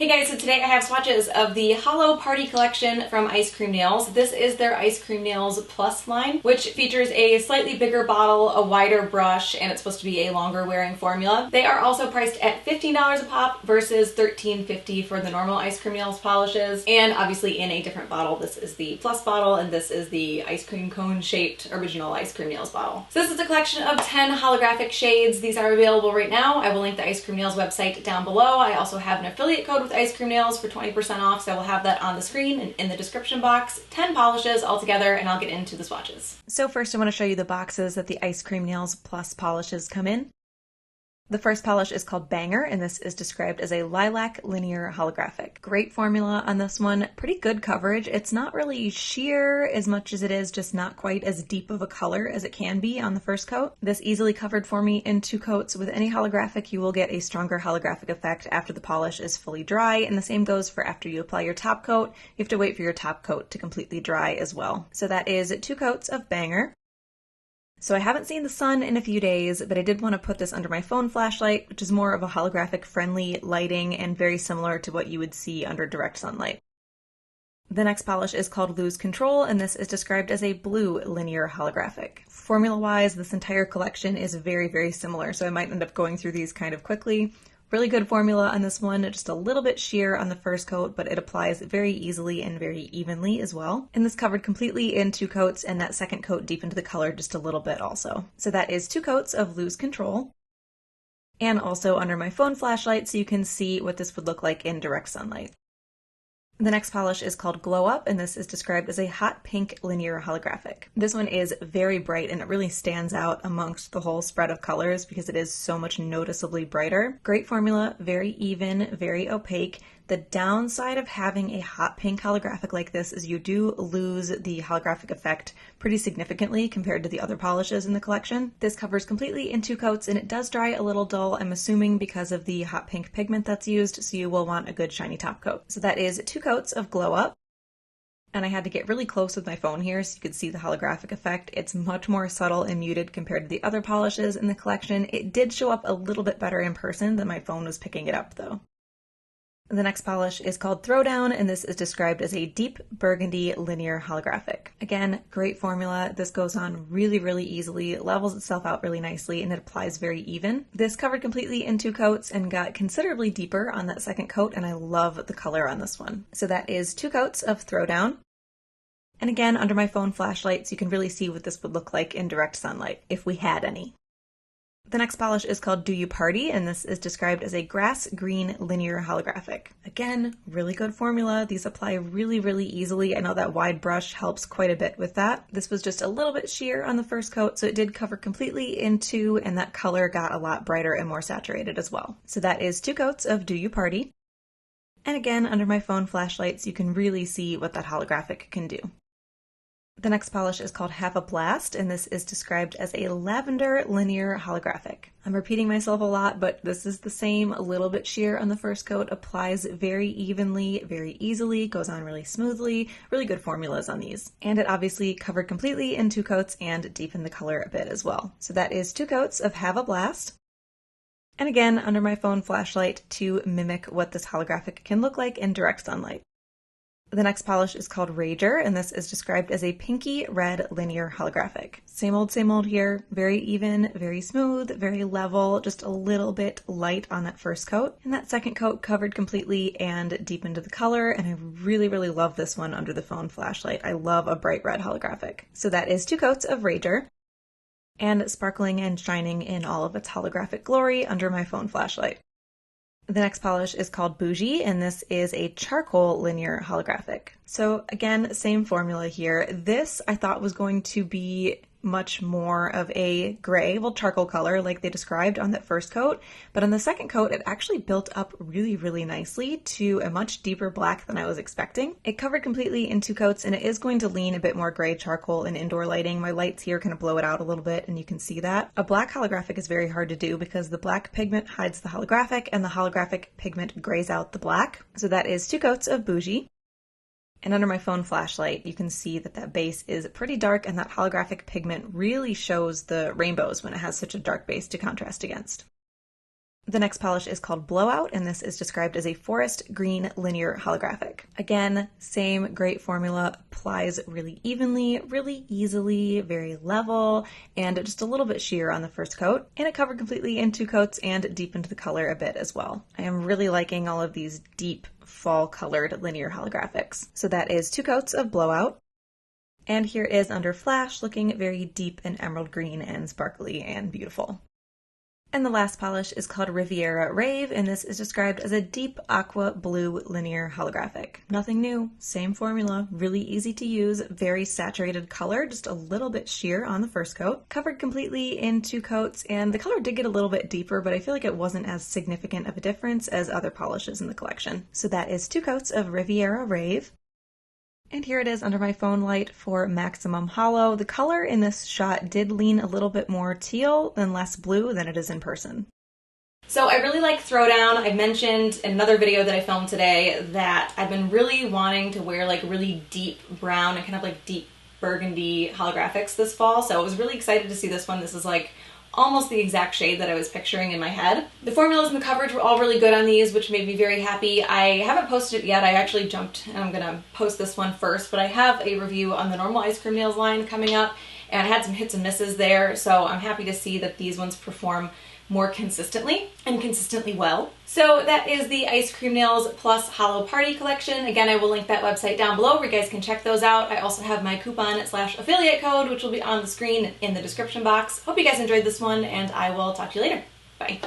Hey guys, so today I have swatches of the Holo Party collection from Ice Cream Nails. This is their Ice Cream Nails Plus line, which features a slightly bigger bottle, a wider brush, and it's supposed to be a longer wearing formula. They are also priced at $15 a pop versus $13.50 for the normal Ice Cream Nails polishes, and obviously in a different bottle. This is the Plus bottle, and this is the ice cream cone shaped original Ice Cream Nails bottle. So this is a collection of 10 holographic shades. These are available right now. I will link the Ice Cream Nails website down below. I also have an affiliate code with Ice Cream Nails for 20% off, so I will have that on the screen and in the description box. 10 polishes altogether, and I'll get into the swatches. So first I want to show you the boxes that the Ice Cream Nails Plus polishes come in. The first polish is called Banger, and this is described as a lilac linear holographic. Great formula on this one, pretty good coverage. It's not really sheer as much as it is just not quite as deep of a color as it can be on the first coat. This easily covered for me in 2 coats. With any holographic, you will get a stronger holographic effect after the polish is fully dry, and the same goes for after you apply your top coat. You have to wait for your top coat to completely dry as well. So that is 2 coats of Banger. So I haven't seen the sun in a few days, but I did want to put this under my phone flashlight, which is more of a holographic friendly lighting and very similar to what you would see under direct sunlight. The next polish is called Lose Control, and this is described as a blue linear holographic. Formula-wise, this entire collection is very, very similar, so I might end up going through these kind of quickly. Really good formula on this one, just a little bit sheer on the first coat, but it applies very easily and very evenly as well. And this covered completely in 2 coats, and that second coat deepened the color just a little bit also. So that is 2 coats of Lose Control, and also under my phone flashlight so you can see what this would look like in direct sunlight. The next polish is called Glow Up, and this is described as a hot pink linear holographic. This one is very bright, and it really stands out amongst the whole spread of colors because it is so much noticeably brighter. Great formula, very even, very opaque. The downside of having a hot pink holographic like this is you do lose the holographic effect pretty significantly compared to the other polishes in the collection. This covers completely in 2 coats, and it does dry a little dull, I'm assuming because of the hot pink pigment that's used, so you will want a good shiny top coat. So that is 2 coats of Glow Up. And I had to get really close with my phone here so you could see the holographic effect. It's much more subtle and muted compared to the other polishes in the collection. It did show up a little bit better in person than my phone was picking it up though. The next polish is called Throwdown, and this is described as a deep burgundy linear holographic. Again, great formula. This goes on really, really easily, levels itself out really nicely, and it applies very even. This covered completely in 2 coats and got considerably deeper on that second coat, and I love the color on this one. So that is 2 coats of Throwdown. And again, under my phone flashlight, so you can really see what this would look like in direct sunlight, if we had any. The next polish is called Do You Party, and this is described as a grass green linear holographic. Again, really good formula. These apply really, really easily. I know that wide brush helps quite a bit with that. This was just a little bit sheer on the first coat, so it did cover completely in 2, and that color got a lot brighter and more saturated as well. So that is 2 coats of Do You Party. And again, under my phone flashlights, you can really see what that holographic can do. The next polish is called Have a Blast, and this is described as a lavender linear holographic. I'm repeating myself a lot, but this is the same, a little bit sheer on the first coat, applies very evenly, very easily, goes on really smoothly, really good formulas on these. And it obviously covered completely in 2 coats and deepened the color a bit as well. So that is 2 coats of Have a Blast. And again, under my phone flashlight to mimic what this holographic can look like in direct sunlight. The next polish is called Rager, and this is described as a pinky red linear holographic. Same old here, very even, very smooth, very level, just a little bit light on that first coat. And that second coat covered completely and deepened the color, and I really, really love this one under the phone flashlight. I love a bright red holographic. So that is 2 coats of Rager, and sparkling and shining in all of its holographic glory under my phone flashlight. The next polish is called Boujee, and this is a charcoal linear holographic. So again, same formula here. This I thought was going to be much more of a gray, well, charcoal color like they described on that first coat, but on the second coat it actually built up really, really nicely to a much deeper black than I was expecting. It covered completely in 2 coats, and it is going to lean a bit more gray charcoal in indoor lighting. My lights here kind of blow it out a little bit, and you can see that. A black holographic is very hard to do because the black pigment hides the holographic, and the holographic pigment grays out the black. So that is 2 coats of Boujee. And under my phone flashlight, you can see that that base is pretty dark, and that holographic pigment really shows the rainbows when it has such a dark base to contrast against. The next polish is called Blowout, and this is described as a forest green linear holographic. Again, same great formula, applies really evenly, really easily, very level, and just a little bit sheer on the first coat. And it covered completely in 2 coats and deepened the color a bit as well. I am really liking all of these deep fall colored linear holographics. So that is 2 coats of Blowout. And here it is under flash, looking very deep and emerald green and sparkly and beautiful. And the last polish is called Riviera Rave, and this is described as a deep aqua blue linear holographic. Nothing new, same formula, really easy to use, very saturated color, just a little bit sheer on the first coat. Covered completely in 2 coats, and the color did get a little bit deeper, but I feel like it wasn't as significant of a difference as other polishes in the collection. So that is 2 coats of Riviera Rave. And here it is under my phone light for maximum holo. The color in this shot did lean a little bit more teal and less blue than it is in person. So I really like Throwdown. I mentioned in another video that I filmed today that I've been really wanting to wear like really deep brown and kind of like deep burgundy holographics this fall. So I was really excited to see this one. This is like almost the exact shade that I was picturing in my head. The formulas and the coverage were all really good on these, which made me very happy. I haven't posted it yet. I actually jumped, and I'm gonna post this one first, but I have a review on the normal ice cream nails line coming up, and I had some hits and misses there, so I'm happy to see that these ones perform more consistently and consistently well. So that is the Ice Cream Nails plus Holo Party collection. Again, I will link that website down below where you guys can check those out. I also have my coupon/affiliate code, which will be on the screen in the description box. Hope you guys enjoyed this one, and I will talk to you later. Bye.